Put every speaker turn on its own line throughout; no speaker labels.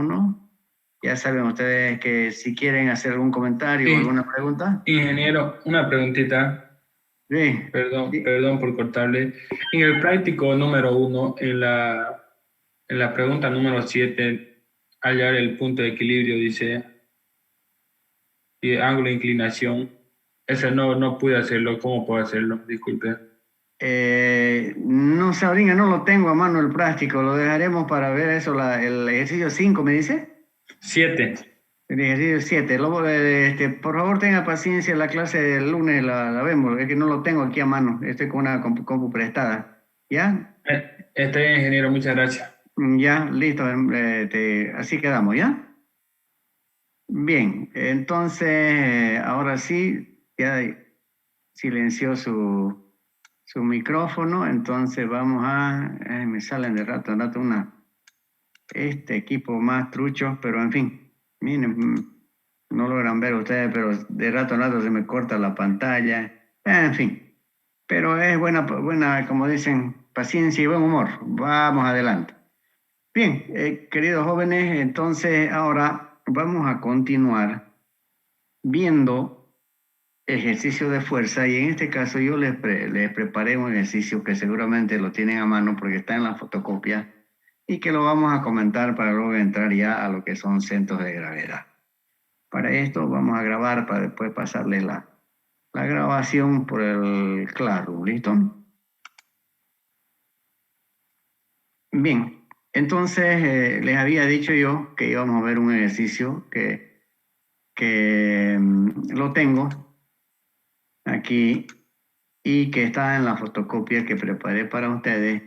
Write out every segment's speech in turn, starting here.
micrófono. Ya saben ustedes que si quieren hacer algún comentario o
Sí,
alguna pregunta.
ingeniero, una preguntita,
Sí, sí.
perdón por cortarle. En el práctico número 1, en la pregunta número 7, hallar el punto de equilibrio, dice, y ángulo de inclinación. Ese no pude hacerlo. ¿Cómo puedo hacerlo? Disculpe.
No, Sabrina, no lo tengo a mano el práctico. Lo dejaremos para ver eso, el ejercicio 5, ¿me dice?
7.
El ejercicio 7. Por favor, tenga paciencia, la clase del lunes la vemos. Es que no lo tengo aquí a mano. Estoy con una compu prestada. ¿Ya?
Está bien, ingeniero, muchas gracias.
Ya, listo. Así quedamos, ¿ya? Bien, entonces, ahora sí, ya silenció su micrófono, entonces vamos me salen de rato en rato este equipo más trucho, pero en fin, miren, no logran ver ustedes, pero de rato en rato se me corta la pantalla, en fin, pero es buena, como dicen, paciencia y buen humor, vamos adelante. Bien, queridos jóvenes, entonces ahora vamos a continuar viendo ejercicio de fuerza y en este caso yo les preparé un ejercicio que seguramente lo tienen a mano porque está en la fotocopia y que lo vamos a comentar para luego entrar ya a lo que son centros de gravedad. Para esto vamos a grabar para después pasarle la grabación por el Classroom, ¿listo? Bien, entonces les había dicho yo que íbamos a ver un ejercicio que lo tengo aquí y que está en la fotocopia que preparé para ustedes,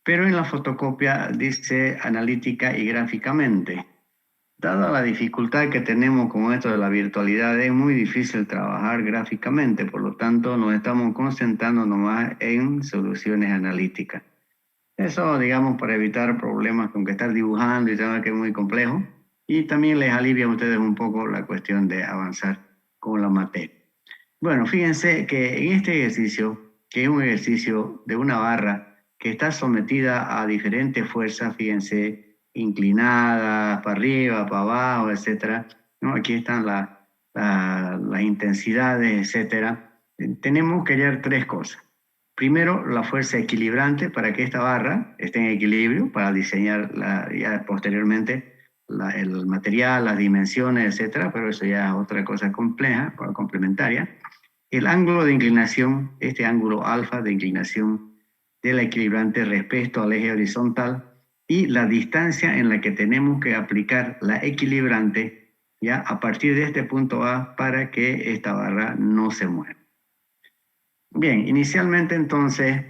pero en la fotocopia dice analítica y gráficamente. Dada la dificultad que tenemos con esto de la virtualidad, es muy difícil trabajar gráficamente, por lo tanto nos estamos concentrando nomás en soluciones analíticas. Eso, digamos, para evitar problemas con que estar dibujando y todo, que es muy complejo, y también les alivia a ustedes un poco la cuestión de avanzar con la materia. Bueno, fíjense que en este ejercicio, que es un ejercicio de una barra que está sometida a diferentes fuerzas, fíjense, inclinadas, para arriba, para abajo, etcétera, ¿no? Aquí están las intensidades, etcétera. Tenemos que hallar tres cosas. Primero, la fuerza equilibrante para que esta barra esté en equilibrio, para diseñar ya posteriormente el material, las dimensiones, etcétera, pero eso ya es otra cosa compleja, complementaria. El ángulo de inclinación, este ángulo alfa de inclinación de la equilibrante respecto al eje horizontal y la distancia en la que tenemos que aplicar la equilibrante ya a partir de este punto A para que esta barra no se mueva. Bien, inicialmente entonces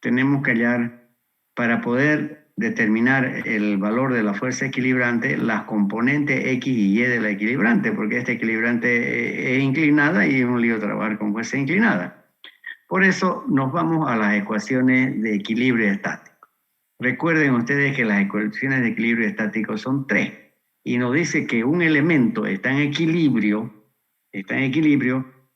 tenemos que hallar para poder determinar el valor de la fuerza equilibrante las componentes X y Y de la equilibrante, porque esta equilibrante es inclinada y es un lío trabajar con fuerza inclinada. Por eso nos vamos a las ecuaciones de equilibrio estático. Recuerden ustedes que las ecuaciones de equilibrio estático son tres y nos dice que un elemento está en equilibrio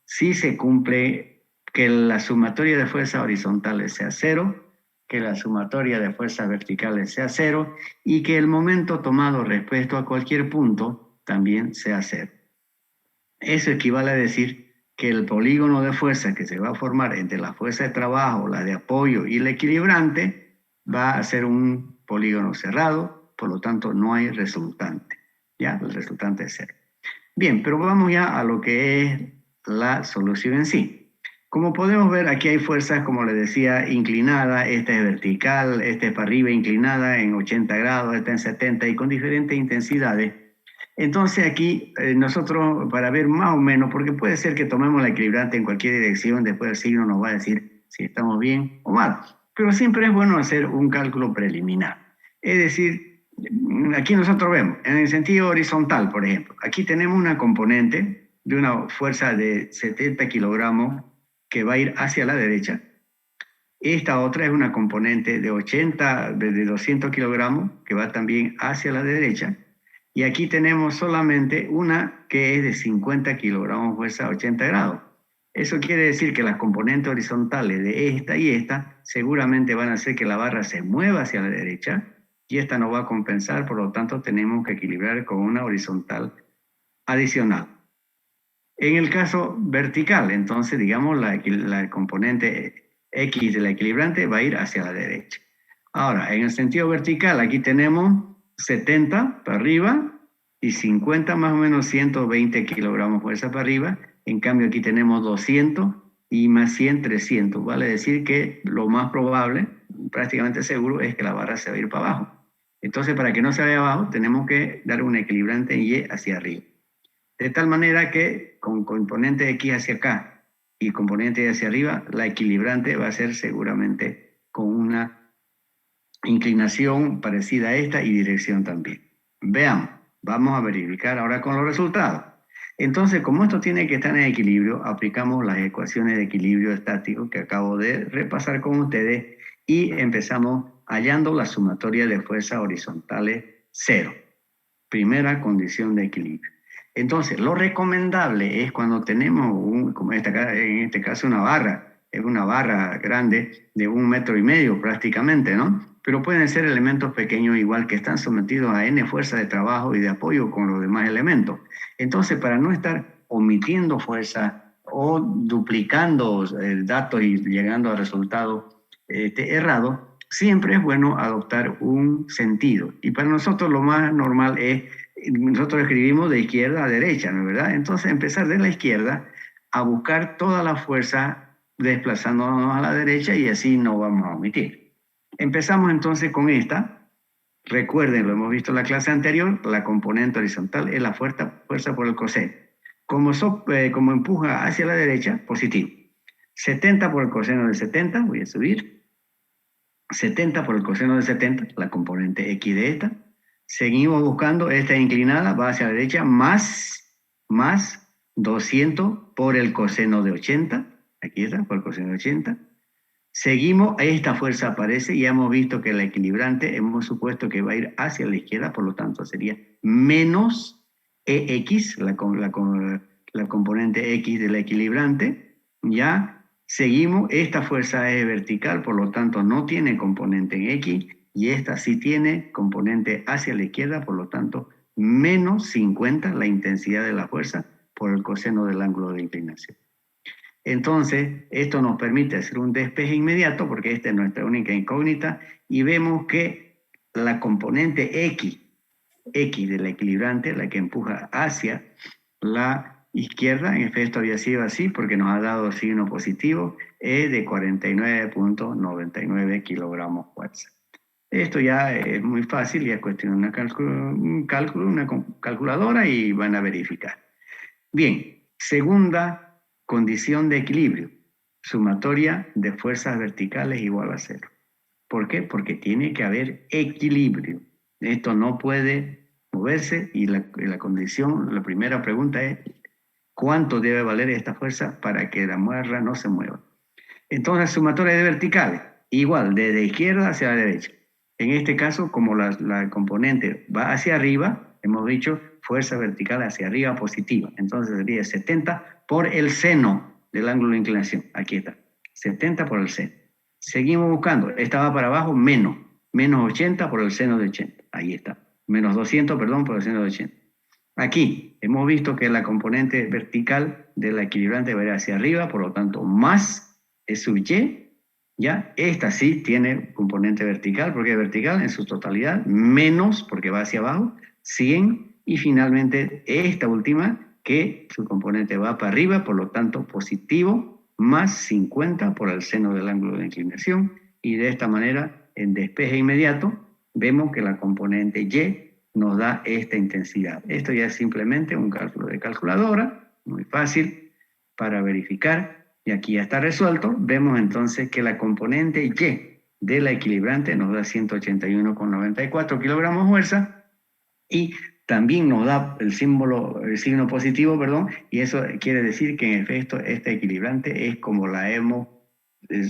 si se cumple que la sumatoria de fuerzas horizontales sea cero, que la sumatoria de fuerzas verticales sea cero y que el momento tomado respecto a cualquier punto también sea cero. Eso equivale a decir que el polígono de fuerza que se va a formar entre la fuerza de trabajo, la de apoyo y la equilibrante va a ser un polígono cerrado, por lo tanto no hay resultante. Ya, el resultante es cero. Bien, pero vamos ya a lo que es la solución en sí. Como podemos ver, aquí hay fuerzas, como les decía, inclinadas, esta es vertical, esta es para arriba inclinada en 80 grados, esta en 70 y con diferentes intensidades. Entonces aquí nosotros, para ver más o menos, porque puede ser que tomemos la equilibrante en cualquier dirección, después el signo nos va a decir si estamos bien o mal, pero siempre es bueno hacer un cálculo preliminar. Es decir, aquí nosotros vemos, en el sentido horizontal, por ejemplo, aquí tenemos una componente de una fuerza de 70 kilogramos que va a ir hacia la derecha. Esta otra es una componente de 200 kilogramos que va también hacia la derecha. Y aquí tenemos solamente una que es de 50 kilogramos fuerza a 80 grados. Eso quiere decir que las componentes horizontales de esta y esta seguramente van a hacer que la barra se mueva hacia la derecha y esta no va a compensar, por lo tanto tenemos que equilibrar con una horizontal adicional. En el caso vertical, entonces, digamos, la componente X de la equilibrante va a ir hacia la derecha. Ahora, en el sentido vertical, aquí tenemos 70 para arriba y 50, más o menos 120 kilogramos fuerza para arriba. En cambio, aquí tenemos 200 y más 100, 300. Vale decir que lo más probable, prácticamente seguro, es que la barra se va a ir para abajo. Entonces, para que no se vaya abajo, tenemos que dar un equilibrante en Y hacia arriba. De tal manera que con componente X hacia acá y componente Y hacia arriba, la equilibrante va a ser seguramente con una inclinación parecida a esta y dirección también. Veamos, vamos a verificar ahora con los resultados. Entonces, como esto tiene que estar en equilibrio, aplicamos las ecuaciones de equilibrio estático que acabo de repasar con ustedes y empezamos hallando la sumatoria de fuerzas horizontales 0. Primera condición de equilibrio. Entonces, lo recomendable es cuando tenemos, como en este caso, una barra, es una barra grande de 1,5 metros prácticamente, ¿no? Pero pueden ser elementos pequeños igual que están sometidos a N fuerza de trabajo y de apoyo con los demás elementos. Entonces, para no estar omitiendo fuerza o duplicando datos y llegando a resultados errados, siempre es bueno adoptar un sentido. Y para nosotros lo más normal es, nosotros escribimos de izquierda a derecha, ¿no es verdad? Entonces empezar de la izquierda a buscar toda la fuerza desplazándonos a la derecha y así no vamos a omitir. Empezamos entonces con esta. Recuerden, lo hemos visto en la clase anterior, la componente horizontal es la fuerza por el coseno. Como empuja hacia la derecha, positivo. 70 por el coseno de 70, voy a subir. 70 por el coseno de 70, la componente X de esta. Seguimos buscando esta inclinada, va hacia la derecha, más 200 por el coseno de 80. Aquí está, por el coseno de 80. Seguimos, esta fuerza aparece y hemos visto que la equilibrante hemos supuesto que va a ir hacia la izquierda, por lo tanto sería menos EX, la componente X de la equilibrante, ya. Seguimos, esta fuerza es vertical, por lo tanto no tiene componente en X, y esta sí tiene componente hacia la izquierda, por lo tanto menos 50 la intensidad de la fuerza por el coseno del ángulo de inclinación. Entonces, esto nos permite hacer un despeje inmediato, porque esta es nuestra única incógnita, y vemos que la componente X de la equilibrante, la que empuja hacia la izquierda, en efecto había sido así porque nos ha dado signo positivo, es de 49.99 kilogramos fuerza. Esto ya es muy fácil, ya es cuestión de una calculadora y van a verificar. Bien, segunda condición de equilibrio, sumatoria de fuerzas verticales igual a 0. ¿Por qué? Porque tiene que haber equilibrio. Esto no puede moverse y la condición, la primera pregunta es ¿cuánto debe valer esta fuerza para que la barra no se mueva? Entonces, sumatoria de verticales, igual, desde izquierda hacia la derecha. En este caso, como la componente va hacia arriba, hemos dicho fuerza vertical hacia arriba positiva. Entonces sería 70 por el seno del ángulo de inclinación. Aquí está, 70 por el seno. Seguimos buscando, esta va para abajo, menos 80 por el seno de 80. Ahí está, menos 200, perdón, por el seno de 80. Aquí hemos visto que la componente vertical de la equilibrante va a ir hacia arriba, por lo tanto, más es sub y, ¿ya? Esta sí tiene componente vertical, porque es vertical en su totalidad, menos, porque va hacia abajo, 100, y finalmente esta última, que su componente va para arriba, por lo tanto, positivo, más 50 por el seno del ángulo de inclinación, y de esta manera, en despeje inmediato, vemos que la componente Y nos da esta intensidad. Esto ya es simplemente un cálculo de calculadora, muy fácil para verificar, y aquí ya está resuelto. Vemos entonces que la componente Y de la equilibrante nos da 181,94 kilogramos de fuerza, y también nos da el signo positivo, perdón, y eso quiere decir que en efecto esta equilibrante es como la hemos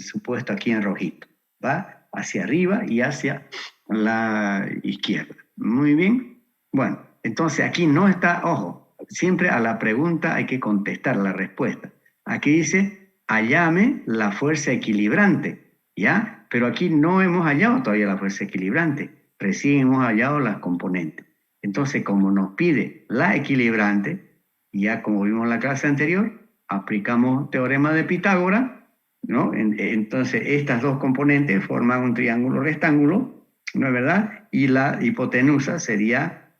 supuesto aquí en rojito, va hacia arriba y hacia la izquierda. Muy bien. Bueno, entonces aquí no está, ojo, siempre a la pregunta hay que contestar la respuesta. Aquí dice, hallame la fuerza equilibrante, ¿ya? Pero aquí no hemos hallado todavía la fuerza equilibrante. recién hemos hallado las componentes. Entonces, como nos pide la equilibrante, ya como vimos en la clase anterior, aplicamos teorema de Pitágoras, ¿no? Entonces, estas dos componentes forman un triángulo rectángulo, ¿no es verdad? Y la hipotenusa sería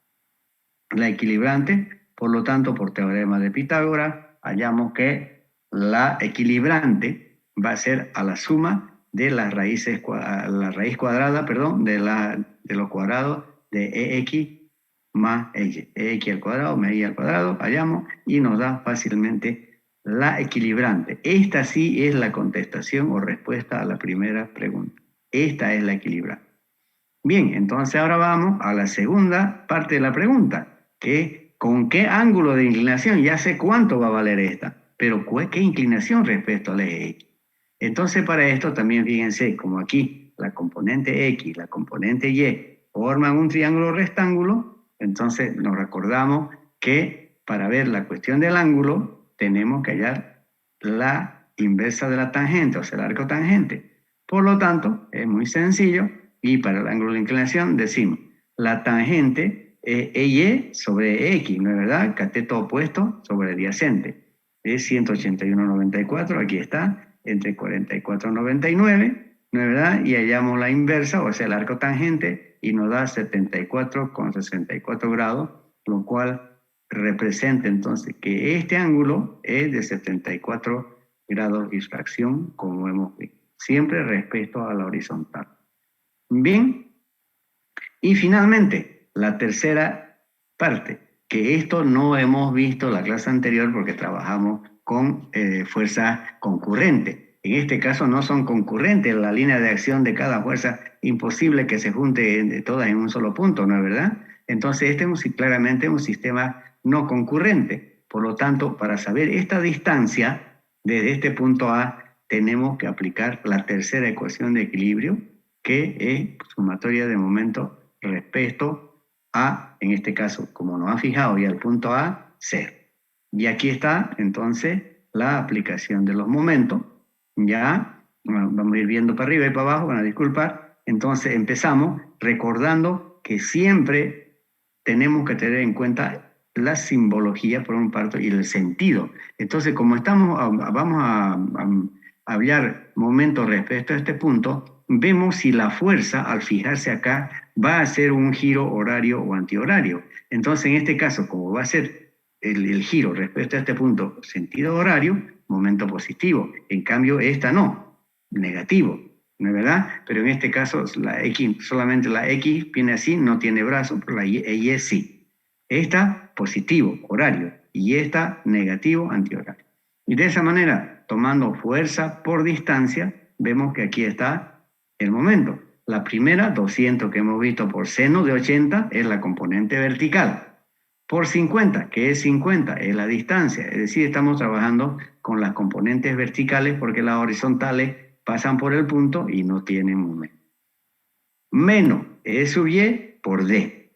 la equilibrante, por lo tanto, por teorema de Pitágoras, hallamos que la equilibrante va a ser a la suma de las raíces, la raíz cuadrada, perdón, de los cuadrados de EX más EY. EX al cuadrado más EY al cuadrado, hallamos, y nos da fácilmente la equilibrante. Esta sí es la contestación o respuesta a la primera pregunta. Esta es la equilibrante. Bien, entonces ahora vamos a la segunda parte de la pregunta, que ¿con qué ángulo de inclinación? Ya sé cuánto va a valer esta, pero ¿qué inclinación respecto al eje X? Entonces para esto también fíjense, como aquí la componente X y la componente Y forman un triángulo rectángulo, entonces nos recordamos que para ver la cuestión del ángulo tenemos que hallar la inversa de la tangente, o sea, el arco tangente. Por lo tanto, es muy sencillo. Y para el ángulo de inclinación decimos, la tangente es EY sobre X, ¿no es verdad? Cateto opuesto sobre adyacente. Es 181,94, aquí está, entre 44,99, ¿no es verdad? Y hallamos la inversa, o sea, el arco tangente, y nos da 74,64 grados, lo cual representa entonces que este ángulo es de 74 grados de fracción, como hemos visto, siempre respecto a la horizontal. Bien, y finalmente, la tercera parte, que esto no hemos visto la clase anterior porque trabajamos con fuerzas concurrentes. En este caso no son concurrentes, la línea de acción de cada fuerza, imposible que se junte todas en un solo punto, ¿no es verdad? Entonces este es claramente un sistema no concurrente. Por lo tanto, para saber esta distancia desde este punto A, tenemos que aplicar la tercera ecuación de equilibrio, que es sumatoria de momentos respecto a, en este caso, como nos ha fijado ya el punto A, 0. Y aquí está, entonces, la aplicación de los momentos. Ya, bueno, vamos a ir viendo para arriba y para abajo, van a disculpar. Entonces, empezamos recordando que siempre tenemos que tener en cuenta la simbología, por un parto, y el sentido. Entonces, como vamos a hablar momentos respecto a este punto, vemos si la fuerza, al fijarse acá, va a hacer un giro horario o antihorario. Entonces, en este caso, como va a ser el giro respecto a este punto sentido horario, momento positivo. En cambio, esta no, negativo, ¿no es verdad? Pero en este caso, la X, solamente la X viene así, no tiene brazo, pero la Y sí. Esta, positivo, horario, y esta, negativo, antihorario. Y de esa manera, tomando fuerza por distancia, vemos que aquí está el momento. La primera, 200 que hemos visto por seno de 80, es la componente vertical. Por 50, que es 50, es la distancia. Es decir, estamos trabajando con las componentes verticales porque las horizontales pasan por el punto y no tienen momento. Menos E sub Y por D.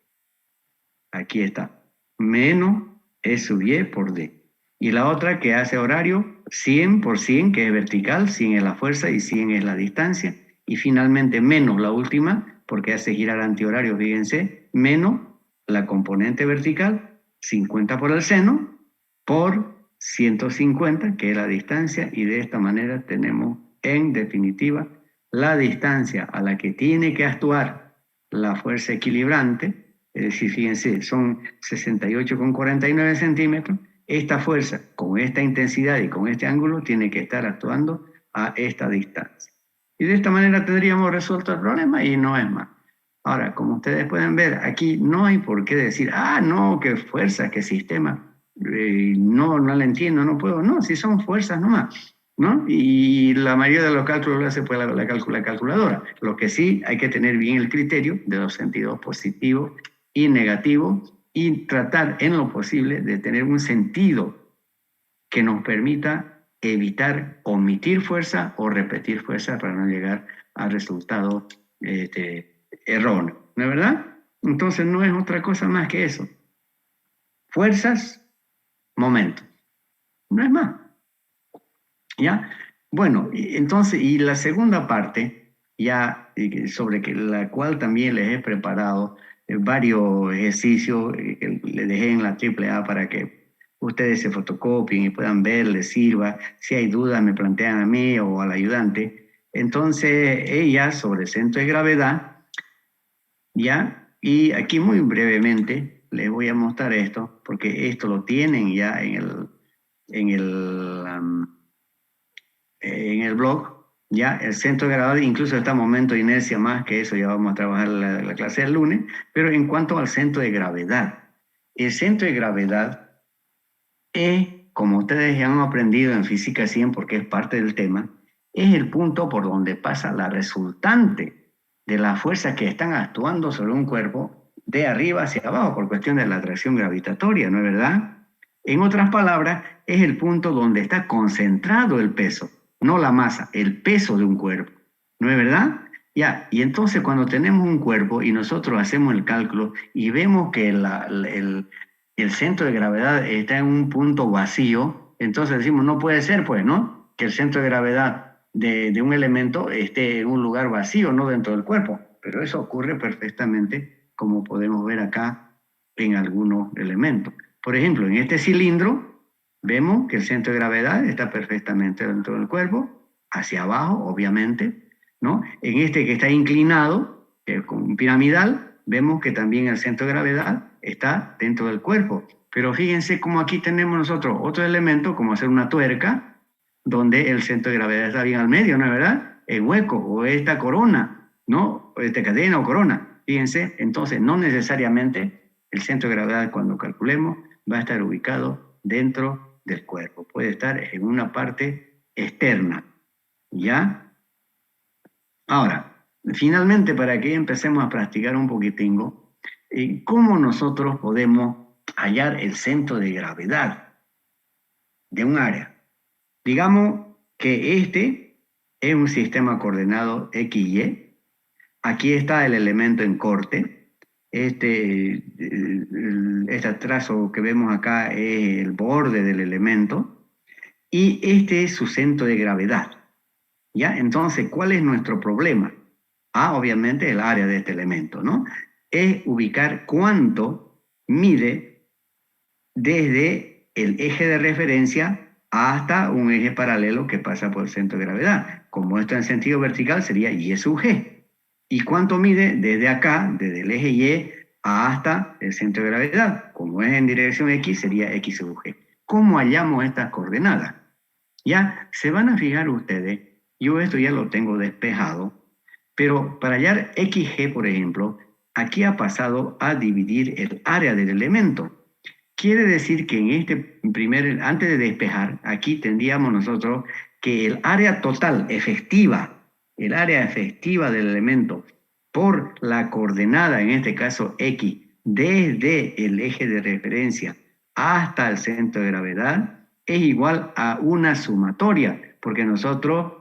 Aquí está. Menos E sub Y por D. Y la otra que hace horario, 100 por 100, que es vertical, 100 es la fuerza y 100 es la distancia. Y finalmente menos la última, porque hace girar antihorario, fíjense, menos la componente vertical, 50 por el seno, por 150, que es la distancia, y de esta manera tenemos, en definitiva, la distancia a la que tiene que actuar la fuerza equilibrante, es decir, fíjense, son 68,49 centímetros. Esta fuerza, con esta intensidad y con este ángulo, tiene que estar actuando a esta distancia. Y de esta manera tendríamos resuelto el problema y no es más. Ahora, como ustedes pueden ver, aquí no hay por qué decir, no, qué fuerza, qué sistema, no la entiendo, no puedo. No, si son fuerzas nomás, ¿no? Y la mayoría de los cálculos lo hace por la calculadora. Lo que sí hay que tener bien el criterio de los sentidos positivos y negativos y tratar en lo posible de tener un sentido que nos permita evitar omitir fuerza o repetir fuerza para no llegar a resultados erróneos, ¿no es verdad? Entonces no es otra cosa más que eso. Fuerzas, momentos. No es más. ¿Ya? Bueno, entonces, y la segunda parte, ya la cual también les he preparado varios ejercicios que les dejé en la AAA para que ustedes se fotocopien y puedan ver, les sirva. Si hay dudas, me plantean a mí o al ayudante. Entonces, ella sobre el centro de gravedad, ¿ya? Y aquí muy brevemente les voy a mostrar esto, porque esto lo tienen ya en el, en el blog, ya el centro de gravedad, incluso está momento de inercia más, que eso ya vamos a trabajar la clase del lunes, pero en cuanto al centro de gravedad, el centro de gravedad es, como ustedes ya han aprendido en Física 100, porque es parte del tema, es el punto por donde pasa la resultante de las fuerzas que están actuando sobre un cuerpo de arriba hacia abajo por cuestión de la atracción gravitatoria, ¿no es verdad? En otras palabras, es el punto donde está concentrado el peso, no la masa, el peso de un cuerpo, ¿no es verdad? Ya, y entonces cuando tenemos un cuerpo y nosotros hacemos el cálculo y vemos que el centro de gravedad está en un punto vacío, entonces decimos, no puede ser, pues, ¿no? Que el centro de gravedad de un elemento esté en un lugar vacío, no dentro del cuerpo. Pero eso ocurre perfectamente, como podemos ver acá en algunos elementos. Por ejemplo, en este cilindro, vemos que el centro de gravedad está perfectamente dentro del cuerpo, hacia abajo, obviamente, ¿no? En este que está inclinado, que es un piramidal, vemos que también el centro de gravedad está dentro del cuerpo. Pero fíjense cómo aquí tenemos nosotros otro elemento, como hacer una tuerca, donde el centro de gravedad está bien al medio, ¿no es verdad? El hueco, o esta corona, ¿no? O esta cadena o corona. Fíjense, entonces no necesariamente el centro de gravedad cuando calculemos va a estar ubicado dentro del cuerpo. Puede estar en una parte externa, ¿ya? Ahora, finalmente, para que empecemos a practicar un poquitingo, ¿cómo nosotros podemos hallar el centro de gravedad de un área? Digamos que este es un sistema coordenado XY. Aquí está el elemento en corte. Este trazo que vemos acá es el borde del elemento. Y este es su centro de gravedad. ¿Ya? Entonces, ¿cuál es nuestro problema? Obviamente el área de este elemento, ¿no? Es ubicar cuánto mide desde el eje de referencia hasta un eje paralelo que pasa por el centro de gravedad. Como esto en sentido vertical sería Y sub G. ¿Y cuánto mide desde acá, desde el eje Y hasta el centro de gravedad? Como es en dirección X, sería X sub G. ¿Cómo hallamos estas coordenadas? Ya se van a fijar ustedes, yo esto ya lo tengo despejado, pero para hallar XG, por ejemplo, aquí ha pasado a dividir el área del elemento. Quiere decir que en antes de despejar, aquí tendríamos nosotros que el área efectiva del elemento por la coordenada, en este caso X, desde el eje de referencia hasta el centro de gravedad, es igual a una sumatoria, porque nosotros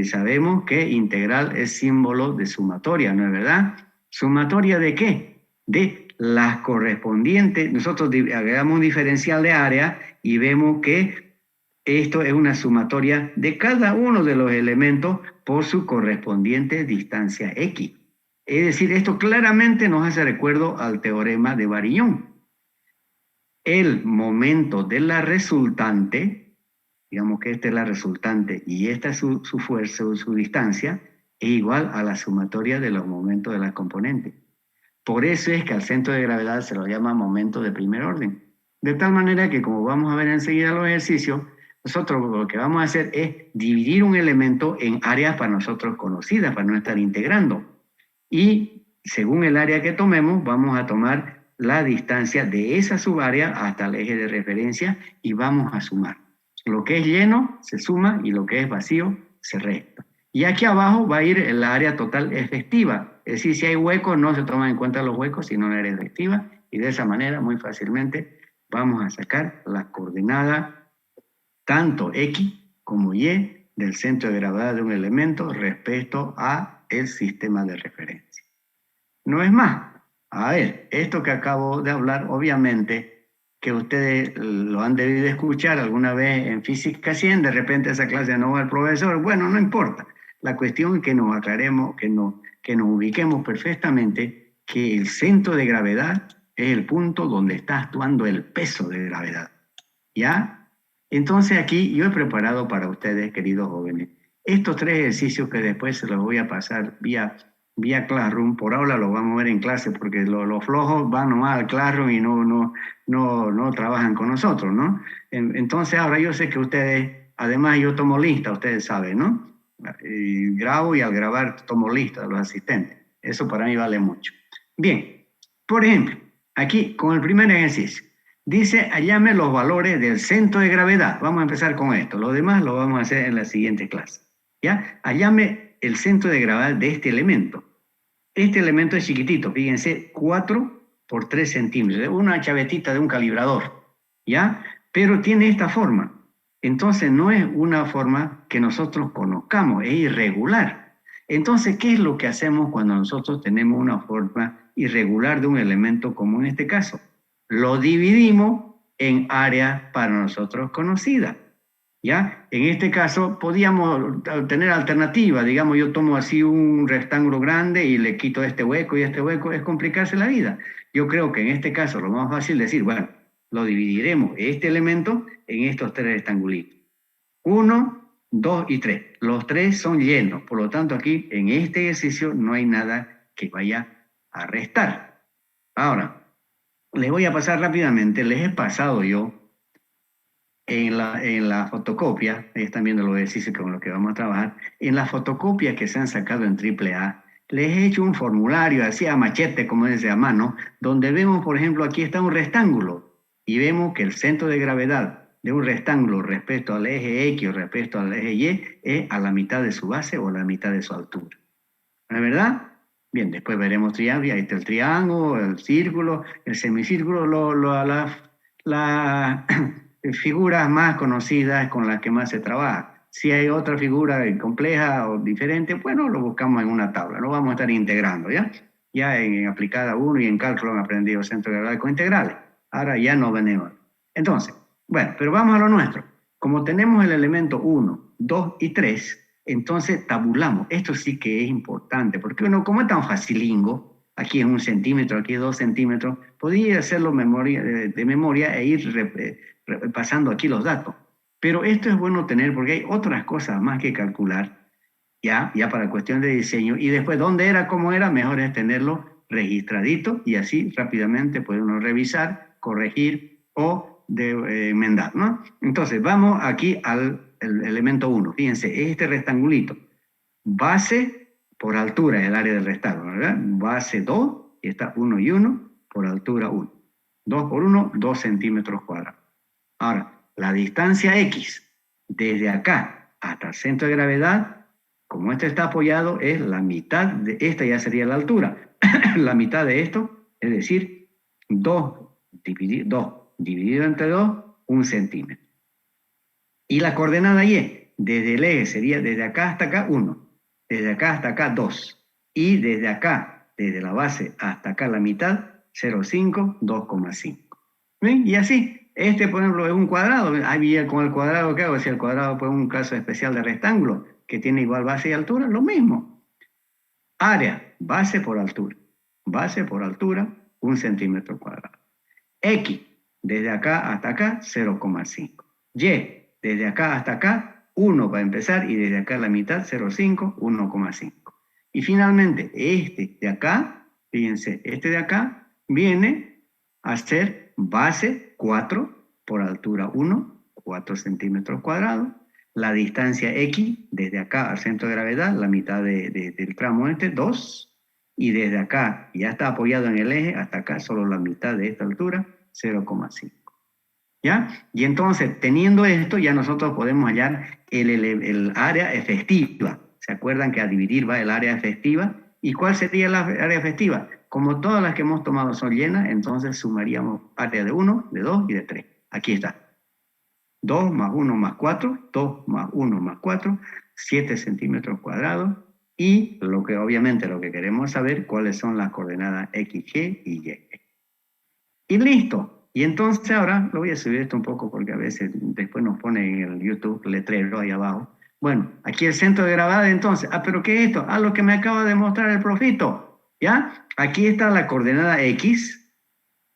sabemos que integral es símbolo de sumatoria, ¿no es verdad? ¿Sumatoria de qué? De las correspondientes, nosotros agregamos un diferencial de área y vemos que esto es una sumatoria de cada uno de los elementos por su correspondiente distancia X. Es decir, esto claramente nos hace recuerdo al teorema de Barillón. El momento de la resultante, digamos que esta es la resultante y esta es su fuerza o su distancia, es igual a la sumatoria de los momentos de las componentes. Por eso es que al centro de gravedad se lo llama momento de primer orden. De tal manera que, como vamos a ver enseguida los ejercicios, nosotros lo que vamos a hacer es dividir un elemento en áreas para nosotros conocidas, para no estar integrando. Y según el área que tomemos, vamos a tomar la distancia de esa subárea hasta el eje de referencia y vamos a sumar. Lo que es lleno se suma y lo que es vacío se resta. Y aquí abajo va a ir el área total efectiva. Es decir, si hay huecos, no se toman en cuenta los huecos, sino la área efectiva. Y de esa manera, muy fácilmente, vamos a sacar las coordenadas tanto X como Y del centro de gravedad de un elemento respecto a el sistema de referencia. No es más. A ver, esto que acabo de hablar, obviamente, que ustedes lo han debido escuchar alguna vez en Física 100, de repente esa clase no va el profesor, bueno, no importa. la cuestión es que nos aclaremos, que nos ubiquemos perfectamente que el centro de gravedad es el punto donde está actuando el peso de gravedad. ¿Ya? Entonces aquí yo he preparado para ustedes, queridos jóvenes, estos 3 ejercicios que después se los voy a pasar vía Classroom. Por ahora los vamos a ver en clase porque los flojos van nomás al Classroom y no trabajan con nosotros, ¿no? Entonces ahora yo sé que ustedes, además yo tomo lista, ustedes saben, ¿no? Y grabo y al grabar tomo lista de los asistentes. Eso para mí vale mucho. Bien, por ejemplo, aquí con el primer ejercicio. Dice, hallame los valores del centro de gravedad. Vamos a empezar con esto. Lo demás lo vamos a hacer en la siguiente clase. ¿Ya? Hallame el centro de gravedad de este elemento. Este elemento es chiquitito, fíjense, 4 por 3 centímetros. Una chavetita de un calibrador. ¿Ya? Pero tiene esta forma. Entonces no es una forma que nosotros conozcamos, es irregular. Entonces, ¿qué es lo que hacemos cuando nosotros tenemos una forma irregular de un elemento como en este caso? Lo dividimos en áreas para nosotros conocidas. ¿Ya? En este caso, podíamos tener alternativas. Digamos, yo tomo así un rectángulo grande y le quito este hueco y este hueco. Es complicarse la vida. Yo creo que en este caso lo más fácil es decir, bueno, lo dividiremos este elemento en estos 3 rectangulitos. 1, 2 y 3. Los 3 son llenos. Por lo tanto, aquí en este ejercicio no hay nada que vaya a restar. Ahora, les voy a pasar rápidamente, les he pasado yo en la fotocopia, están viendo los ejercicios con los que vamos a trabajar, en la fotocopia que se han sacado en AAA, les he hecho un formulario así a machete, como dice a mano, donde vemos, por ejemplo, aquí está un rectángulo y vemos que el centro de gravedad de un rectángulo respecto al eje X o respecto al eje Y es a la mitad de su base o a la mitad de su altura. ¿No es verdad? Bien, después veremos triángulo, ahí está el triángulo, el círculo, el semicírculo, las figuras más conocidas con las que más se trabaja. Si hay otra figura compleja o diferente, bueno, lo buscamos en una tabla, lo vamos a estar integrando, ¿ya? Ya en aplicada 1 y en cálculo han aprendido centro de gravedad con integrales. Ahora ya no venimos. Entonces, bueno, pero vamos a lo nuestro. Como tenemos el elemento 1, 2 y 3, entonces tabulamos. Esto sí que es importante, porque uno, como es tan facilingo, aquí es 1 centímetro, aquí es 2 centímetros, podía hacerlo de memoria e ir repasando aquí los datos. Pero esto es bueno tener porque hay otras cosas más que calcular, ya para cuestión de diseño. Y después, ¿dónde era, cómo era? Mejor es tenerlo registradito y así rápidamente puede uno revisar, corregir o enmendar, ¿no? Entonces, vamos aquí al elemento 1. Fíjense, este rectangulito, base por altura es el área del rectángulo, ¿verdad? Base 2, y está 1 y 1 por altura 1. 2 por 1, 2 centímetros cuadrados. Ahora, la distancia X desde acá hasta el centro de gravedad, como este está apoyado, es la mitad de esta, ya sería la altura. La mitad de esto, es decir, 2 dividido entre 2, 1 centímetro. Y la coordenada Y, desde el eje sería desde acá hasta acá 1, desde acá hasta acá 2, y desde acá, desde la base hasta acá la mitad, 0,5, 2,5. ¿Ven? Y así, este por ejemplo es un cuadrado. Ahí con el cuadrado, ¿qué hago? Si el cuadrado pues, es un caso especial de rectángulo, que tiene igual base y altura, lo mismo. Área, base por altura. Base por altura, 1 centímetro cuadrado. X, desde acá hasta acá, 0,5. Y, desde acá hasta acá, 1 para empezar, y desde acá la mitad, 0,5, 1,5. Y finalmente, este de acá, fíjense, este de acá viene a ser base 4 por altura 1, 4 centímetros cuadrados. La distancia X, desde acá al centro de gravedad, la mitad del tramo este, 2. Y desde acá, ya está apoyado en el eje, hasta acá solo la mitad de esta altura, 0,5. ¿Ya? Y entonces, teniendo esto, ya nosotros podemos hallar el área efectiva. ¿Se acuerdan que a dividir va el área efectiva? ¿Y cuál sería la área efectiva? Como todas las que hemos tomado son llenas, entonces sumaríamos área de 1, de 2 y de 3. Aquí está. 2 más 1 más 4, 2 más 1 más 4, 7 centímetros cuadrados. Y obviamente lo que queremos saber, cuáles son las coordenadas X, Y y Y. Y listo. Y entonces ahora lo voy a subir esto un poco porque a veces después nos pone en el YouTube letrero ahí abajo. Bueno, aquí el centro de gravedad entonces. ¿Pero qué es esto? Lo que me acaba de mostrar el profito. ¿Ya? Aquí está la coordenada X.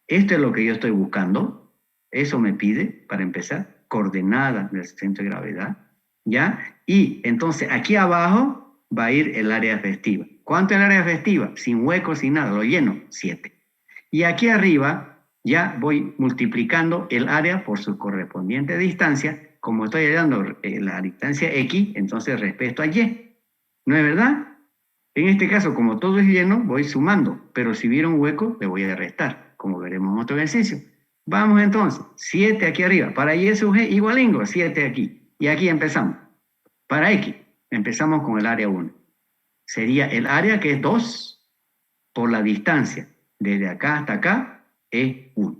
Esto es lo que yo estoy buscando. Eso me pide, para empezar, coordenada del centro de gravedad. ¿Ya? Y entonces aquí abajo va a ir el área efectiva. ¿Cuánto es el área efectiva? Sin huecos, sin nada, lo lleno, 7. Y aquí arriba ya voy multiplicando el área por su correspondiente distancia. Como estoy hallando la distancia X, entonces respecto a Y. ¿No es verdad? En este caso, como todo es lleno, voy sumando, pero si viera un hueco, le voy a restar, como veremos en otro ejercicio. Vamos entonces, 7 aquí arriba. Para Y sub G igualingo, 7 aquí. Y aquí empezamos. Para X, empezamos con el área 1. Sería el área que es 2 por la distancia. Desde acá hasta acá es 1.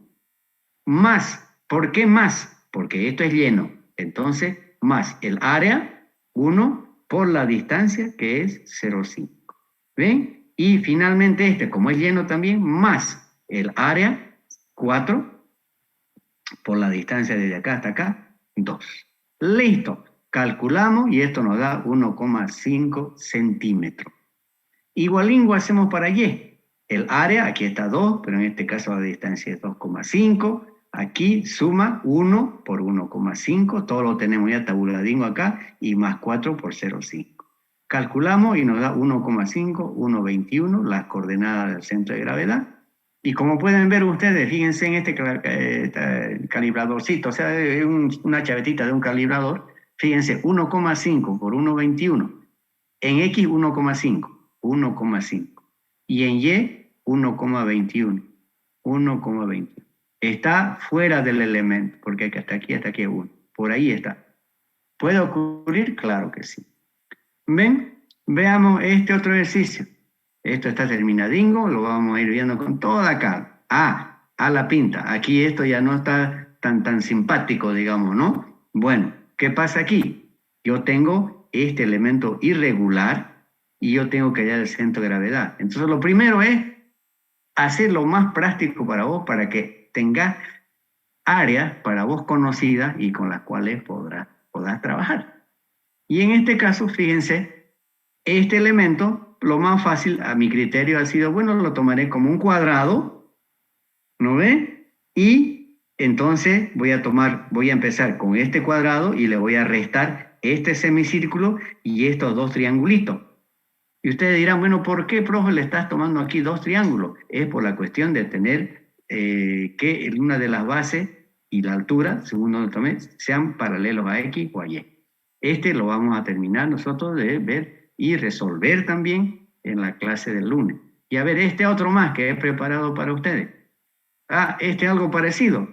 Más, ¿por qué más? Porque esto es lleno. Entonces, más el área 1 por la distancia que es 0,5. ¿Ven? Y finalmente este, como es lleno también, más el área 4 por la distancia desde acá hasta acá, 2. Listo. Calculamos y esto nos da 1,5 centímetros. Igualingo hacemos para Y. El área, aquí está 2, pero en este caso la distancia es 2,5. Aquí suma 1 por 1,5. Todo lo tenemos ya tabuladingo acá. Y más 4 por 0,5. Calculamos y nos da 1,5, 1,21, las coordenadas del centro de gravedad. Y como pueden ver ustedes, fíjense en este calibradorcito, o sea, una chavetita de un calibrador. Fíjense, 1,5 por 1,21. En X 1,5, 1,5. Y en Y 1,21, 1,21. Está fuera del elemento, porque hasta aquí es 1. Por ahí está. ¿Puede ocurrir? Claro que sí. ¿Ven? Veamos este otro ejercicio. Esto está terminadingo, lo vamos a ir viendo con toda calma. A la pinta. Aquí esto ya no está tan simpático, digamos, ¿no? Bueno, ¿qué pasa aquí? Yo tengo este elemento irregular y yo tengo que hallar el centro de gravedad. Entonces lo primero es hacer lo más práctico para vos, para que tengas áreas para vos conocidas y con las cuales podrás trabajar. Y en este caso, fíjense, este elemento, lo más fácil a mi criterio ha sido, bueno, lo tomaré como un cuadrado, ¿no ve? Y entonces voy a empezar con este cuadrado y le voy a restar este semicírculo y estos dos triangulitos. Y ustedes dirán, bueno, ¿por qué, profe, le estás tomando aquí dos triángulos? Es por la cuestión de tener que una de las bases y la altura, según lo tomé, sean paralelos a X o a Y. Este lo vamos a terminar nosotros de ver y resolver también en la clase del lunes. Y a ver, este otro más que he preparado para ustedes. Este algo parecido,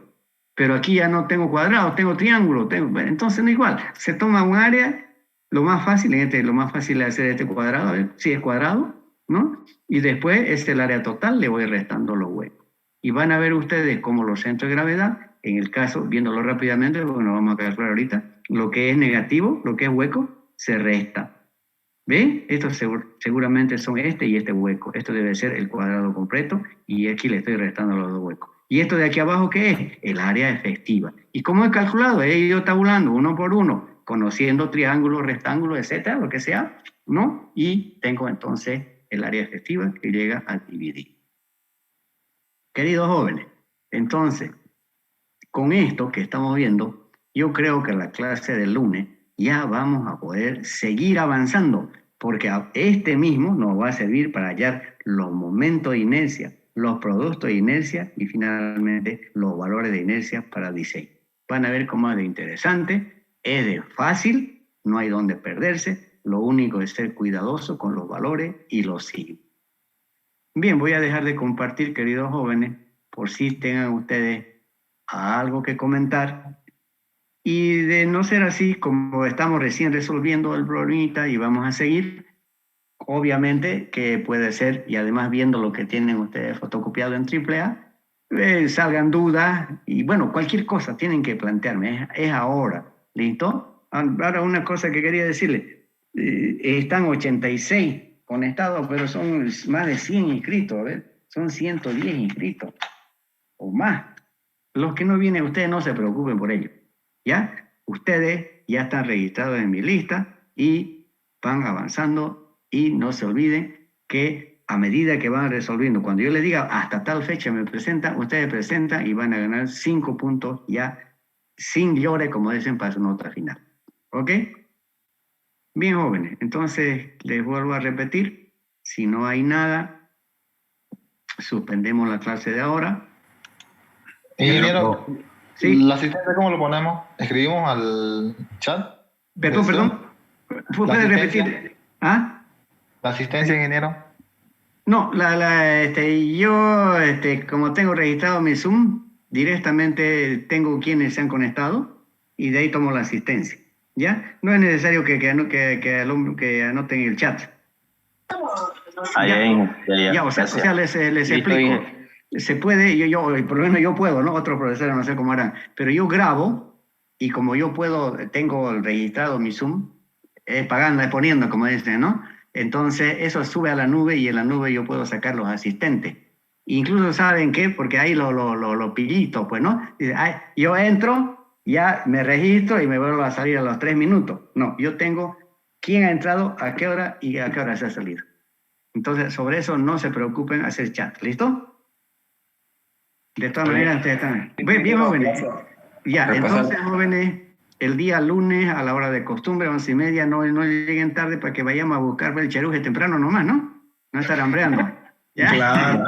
pero aquí ya no tengo cuadrado, tengo triángulo, entonces no igual. Se toma un área, lo más fácil es hacer este cuadrado, a ver si es cuadrado, ¿no? Y después es el área total, le voy restando los huecos. Y van a ver ustedes cómo los centros de gravedad, en el caso, viéndolo rápidamente, porque no vamos a calcular ahorita, lo que es negativo, lo que es hueco, se resta. ¿Ven? Estos seguramente son este y este hueco. Esto debe ser el cuadrado completo y aquí le estoy restando los dos huecos. ¿Y esto de aquí abajo qué es? El área efectiva. ¿Y cómo he calculado? He ido tabulando uno por uno, conociendo triángulos, rectángulos, etcétera, lo que sea, ¿no? Y tengo entonces el área efectiva que llega a dividir. Queridos jóvenes, entonces, con esto que estamos viendo, yo creo que la clase del lunes ya vamos a poder seguir avanzando, porque este mismo nos va a servir para hallar los momentos de inercia, los productos de inercia y finalmente los valores de inercia para diseño. Van a ver cómo es de interesante, es de fácil, no hay donde perderse, lo único es ser cuidadoso con los valores y los signos. Bien, voy a dejar de compartir, queridos jóvenes, por si tengan ustedes algo que comentar. Y de no ser así, como estamos recién resolviendo el problemita y vamos a seguir, obviamente que puede ser, y además viendo lo que tienen ustedes fotocopiado en AAA, salgan dudas y bueno, cualquier cosa tienen que plantearme, es ahora, ¿listo? Ahora una cosa que quería decirle, están 86 conectados, pero son más de 100 inscritos, a ver, son 110 inscritos o más. Los que no vienen, ustedes no se preocupen por ello, ¿ya? Ustedes ya están registrados en mi lista, y van avanzando y no se olviden que a medida que van resolviendo, cuando yo les diga hasta tal fecha me presentan, ustedes presentan y van a ganar 5 puntos ya sin llore, como dicen, para su nota final. ¿Ok? Bien, jóvenes. Entonces, les vuelvo a repetir, si no hay nada, suspendemos la clase de ahora.
Ingeniero,
¿Sí?
¿la asistencia cómo lo ponemos? ¿Escribimos al chat?
Perdón. ¿Puede repetir? ¿Ah?
¿La asistencia, ingeniero?
No, yo, como tengo registrado mi Zoom, directamente tengo quienes se han conectado y de ahí tomo la asistencia. ¿Ya? No es necesario que anoten el chat. Ya, o sea, les explico. Se puede, por lo menos yo puedo, ¿no? Otros profesores no sé cómo harán, pero yo grabo y como yo puedo, tengo registrado mi Zoom, pagando, poniendo, como dicen, ¿no? Entonces eso sube a la nube y en la nube yo puedo sacar los asistentes. Incluso, ¿saben qué? Porque ahí lo pillito, pues, ¿no? Dice, yo entro, ya me registro y me vuelvo a salir a los 3 minutos. No, yo tengo quién ha entrado, a qué hora y a qué hora se ha salido. Entonces, sobre eso no se preocupen hacer chat. ¿Listo? De todas maneras, ustedes están bien, jóvenes. Ya, entonces, jóvenes, el día lunes a la hora de costumbre, 11:30, no lleguen tarde para que vayamos a buscar el cheruje temprano nomás, ¿no? No estar hambreando. ¿Ya?
Claro.